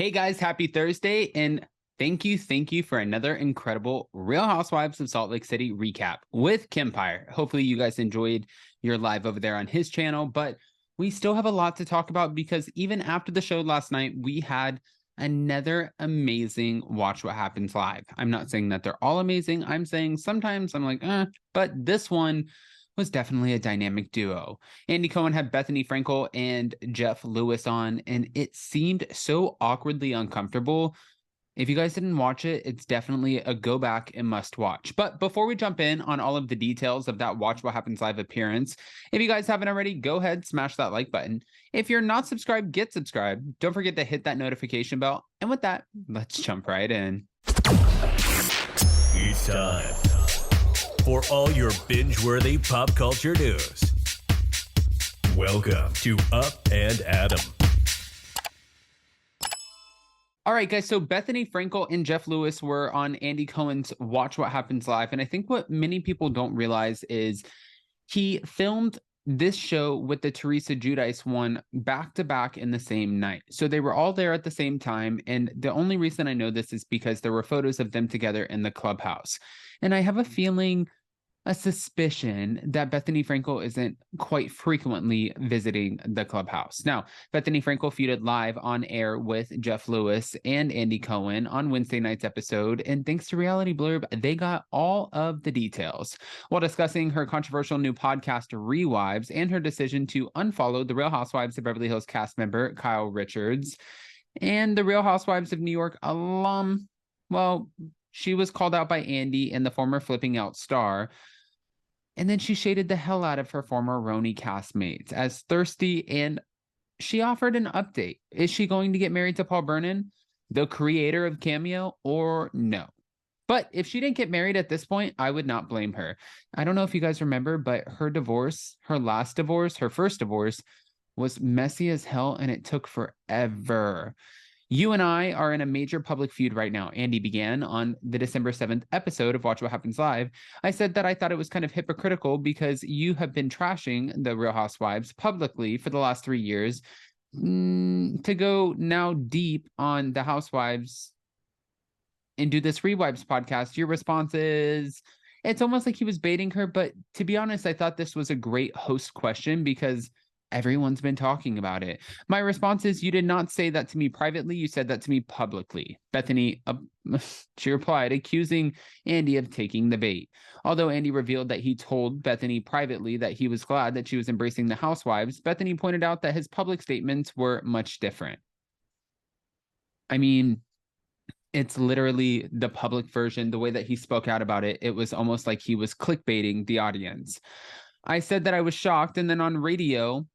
Hey guys, happy Thursday, and thank you for another incredible Real Housewives of Salt Lake City recap with Kempire. Hopefully you guys enjoyed your live over there on his channel, but we still have a lot to talk about because even after the show last night, we had another amazing Watch What Happens live. I'm not saying that they're all amazing. I'm saying sometimes I'm like, but this one was definitely a dynamic duo. Andy Cohen had Bethenny Frankel and Jeff Lewis on, and it seemed so awkwardly uncomfortable. If you guys didn't watch it, it's definitely a go back and must watch. But before we jump in on all of the details of that Watch What Happens live appearance, if you guys haven't already, go ahead, smash that like button. If you're not subscribed, get subscribed. Don't forget to hit that notification bell. And with that, let's jump right in. It's time for all your binge-worthy pop culture news. Welcome to Up and Adam. All right, guys, so Bethenny Frankel and Jeff Lewis were on Andy Cohen's Watch What Happens Live. And I think what many people don't realize is he filmed this show with the Teresa Giudice one back to back in the same night. So they were all there at the same time. And the only reason I know this is because there were photos of them together in the clubhouse. And I have a feeling, a suspicion that Bethenny Frankel isn't quite frequently visiting the clubhouse. Now, Bethenny Frankel feuded live on air with Jeff Lewis and Andy Cohen on Wednesday night's episode, and thanks to Reality Blurb, they got all of the details. While discussing her controversial new podcast, RHWY, and her decision to unfollow the Real Housewives of Beverly Hills cast member Kyle Richards, and the Real Housewives of New York alum, well, she was called out by Andy and the former Flipping Out star. And then she shaded the hell out of her former RHONY castmates as thirsty, and she offered an update. Is she going to get married to Paul Vernon, the creator of Cameo, or no? But if she didn't get married at this point, I would not blame her. I don't know if you guys remember, but her divorce, her last divorce, her first divorce, was messy as hell, and it took forever. You and I are in a major public feud right now. Andy began on the December 7th episode of Watch What Happens Live. I said that I thought it was kind of hypocritical because you have been trashing the Real Housewives publicly for the last 3 years. To go now deep on the Housewives and do this RHWY podcast, your response is, it's almost like he was baiting her. But to be honest, I thought this was a great host question because everyone's been talking about it. My response is, you did not say that to me privately. You said that to me publicly. Bethenny, she replied, accusing Andy of taking the bait. Although Andy revealed that he told Bethenny privately that he was glad that she was embracing the Housewives, Bethenny pointed out that his public statements were much different. I mean, it's literally the public version. The way that he spoke out about it, it was almost like he was clickbaiting the audience. I said that I was shocked, and then on radio,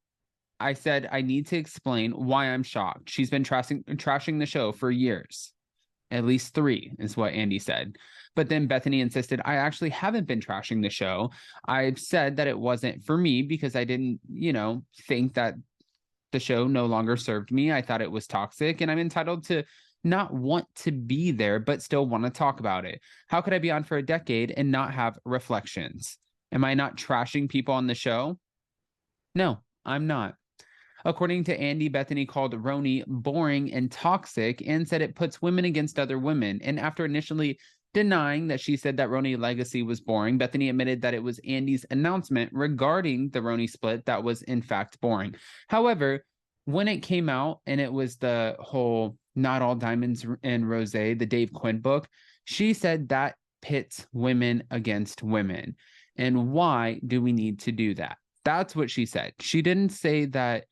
I said, I need to explain why I'm shocked. She's been trashing the show for years. At least 3 is what Andy said. But then Bethenny insisted, I actually haven't been trashing the show. I've said that it wasn't for me because I didn't, think that the show no longer served me. I thought it was toxic, and I'm entitled to not want to be there, but still want to talk about it. How could I be on for a decade and not have reflections? Am I not trashing people on the show? No, I'm not. According to Andy, Bethenny called RHONY boring and toxic and said it puts women against other women. And after initially denying that she said that RHONY legacy was boring, Bethenny admitted that it was Andy's announcement regarding the RHONY split that was in fact boring. However, when it came out and it was the whole Not All Diamonds and Rosé, the Dave Quinn book, she said that pits women against women. And why do we need to do that? That's what she said. She didn't say that.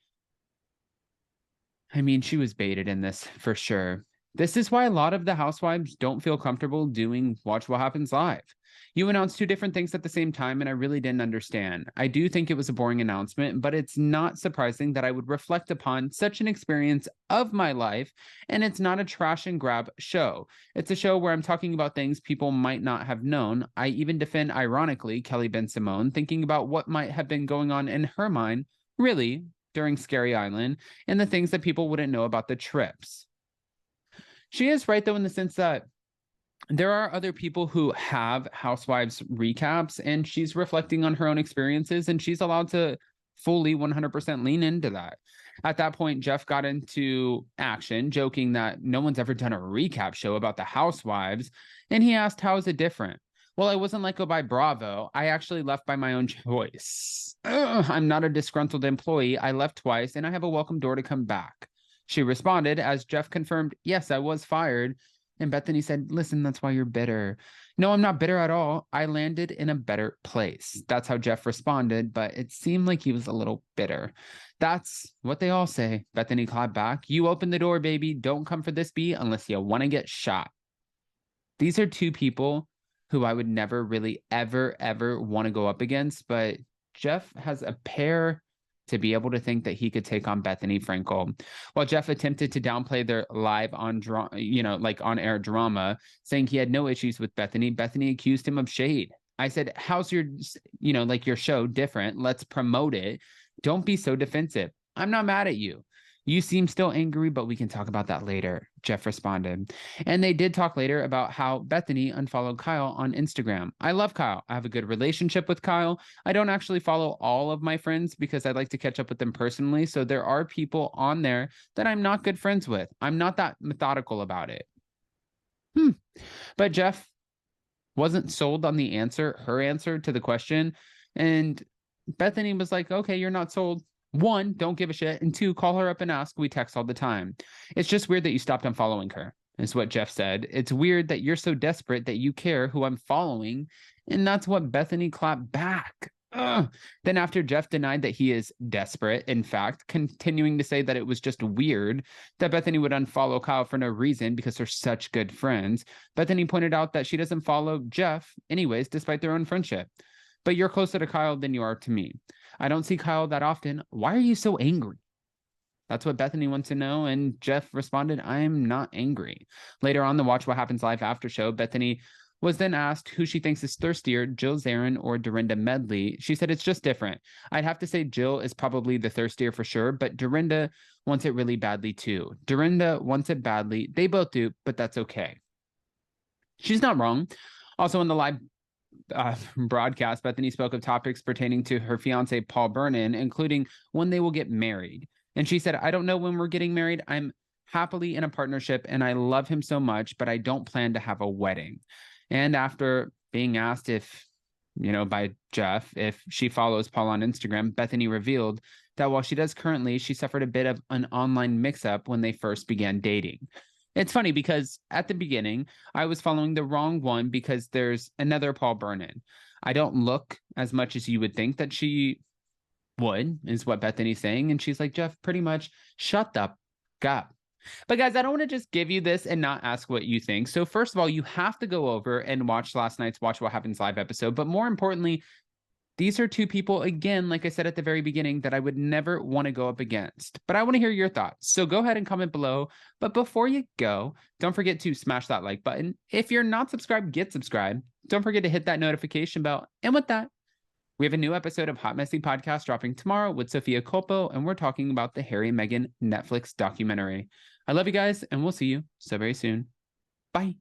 I mean, she was baited in this for sure. This is why a lot of the housewives don't feel comfortable doing Watch What Happens Live. You announced 2 different things at the same time, and I really didn't understand. I do think it was a boring announcement, but it's not surprising that I would reflect upon such an experience of my life, and it's not a trash and grab show. It's a show where I'm talking about things people might not have known. I even defend, ironically, Kelly Ben-Simone, thinking about what might have been going on in her mind, really, during Scary Island, and the things that people wouldn't know about the trips. She is right, though, in the sense that there are other people who have Housewives recaps, and she's reflecting on her own experiences, and she's allowed to fully 100% lean into that. At that point, Jeff got into action, joking that no one's ever done a recap show about the housewives, and he asked, how is it different? Well, I wasn't let go by Bravo. I actually left by my own choice. I'm not a disgruntled employee. I left twice, and I have a welcome door to come back. She responded as Jeff confirmed, yes, I was fired. And Bethenny said, listen, that's why you're bitter. No, I'm not bitter at all. I landed in a better place. That's how Jeff responded, but it seemed like he was a little bitter. That's what they all say. Bethenny clapped back. You open the door, baby. Don't come for this bee unless you want to get shot. These are two people who I would never really ever want to go up against, but Jeff has a pair to be able to think that he could take on Bethenny Frankel. While Jeff attempted to downplay their live on on-air drama, saying he had no issues with Bethenny, Bethenny accused him of shade. I said, how's your, your show different? Let's promote it. Don't be so defensive. I'm not mad at you. You seem still angry, but we can talk about that later, Jeff responded. And they did talk later about how Bethenny unfollowed Kyle on Instagram. I love Kyle. I have a good relationship with Kyle. I don't actually follow all of my friends because I'd like to catch up with them personally. So there are people on there that I'm not good friends with. I'm not that methodical about it. But Jeff wasn't sold on her answer to the question. And Bethenny was like, okay, you're not sold. 1, don't give a shit. And 2, call her up and ask. We text all the time. It's just weird that you stopped unfollowing her, is what Jeff said. It's weird that you're so desperate that you care who I'm following. And that's what Bethenny clapped back. Then after Jeff denied that he is desperate, in fact, continuing to say that it was just weird that Bethenny would unfollow Kyle for no reason because they're such good friends, Bethenny pointed out that she doesn't follow Jeff anyways, despite their own friendship. But you're closer to Kyle than you are to me. I don't see Kyle that often. Why are you so angry? That's what Bethenny wants to know, and Jeff responded, I'm not angry. Later on the Watch What Happens Live after show, Bethenny was then asked who she thinks is thirstier, Jill Zarin or Dorinda Medley. She said it's just different. I'd have to say Jill is probably the thirstier for sure, but Dorinda wants it really badly too. Dorinda wants it badly. They both do, but that's okay. She's not wrong. Also in the live broadcast, Bethenny spoke of topics pertaining to her fiance, Paul Vernon, including when they will get married. And she said, I don't know when we're getting married. I'm happily in a partnership and I love him so much, but I don't plan to have a wedding. And after being asked by Jeff, if she follows Paul on Instagram, Bethenny revealed that while she does currently, she suffered a bit of an online mix-up when they first began dating. It's funny because at the beginning, I was following the wrong one because there's another Paul Vernon. I don't look as much as you would think that she would, is what Bethenny's saying. And she's like, Jeff, pretty much shut the up. But guys, I don't want to just give you this and not ask what you think. So first of all, you have to go over and watch last night's Watch What Happens Live episode. But more importantly, these are two people, again, like I said at the very beginning, that I would never want to go up against. But I want to hear your thoughts. So go ahead and comment below. But before you go, don't forget to smash that like button. If you're not subscribed, get subscribed. Don't forget to hit that notification bell. And with that, we have a new episode of Hot Messy Podcast dropping tomorrow with Sophia Colpo, and we're talking about the Harry and Meghan Netflix documentary. I love you guys, and we'll see you so very soon. Bye.